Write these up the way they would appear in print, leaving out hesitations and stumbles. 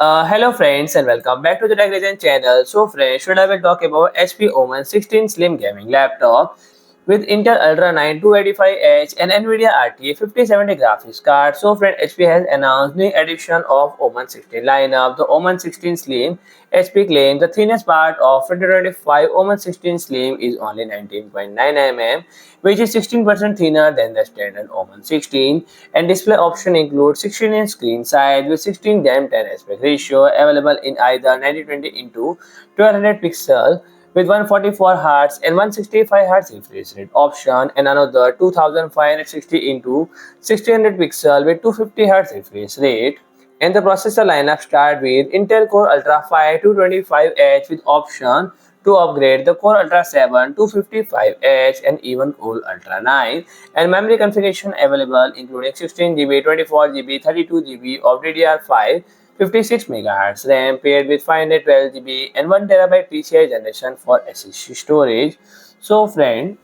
Hello friends and welcome back to the Tech Legend channel. So friends, today I will talk about HP Omen 16 Slim Gaming Laptop with Intel Ultra 9 285H and NVIDIA RTX 5070 graphics card. So friend, HP has announced new edition of Omen 16 lineup. The Omen 16 Slim, HP claims the thinnest part of 2025 Omen 16 Slim is only 19.9 mm, which is 16% thinner than the standard Omen 16, and display option include 16-inch screen size with 16:10 aspect ratio, available in either 1920 into 1200 pixel with 144 Hz and 165 Hz refresh rate option, and another 2560 into 1600 pixel with 250 Hz refresh rate. And the processor lineup start with Intel Core Ultra 5 225H with option to upgrade the Core Ultra 7 255H and even Core Ultra 9, and memory configuration available including 16 GB, 24 GB, 32 GB of DDR5 56 MHz RAM paired with 512 GB and 1 TB PCIe generation for SSD storage. So friend,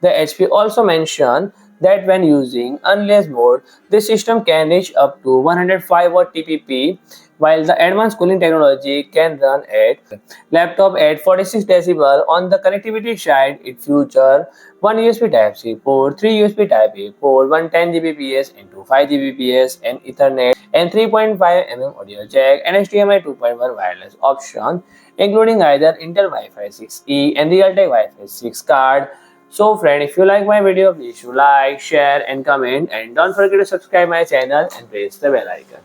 the HP also mentioned that when using unlaced mode, this system can reach up to 105 W TPP, while the advanced cooling technology can run at laptop at 46 decibel. On the connectivity side, it features one USB Type-C port, three USB Type-A port, one 10 Gbps into 5 Gbps and Ethernet, and 3.5 mm audio jack and HDMI 2.1 wireless option, including either Intel Wi-Fi 6E and Realtek Wi-Fi 6 card. So friend, if you like my video, please do like, share and comment, and don't forget to subscribe my channel and press the bell icon.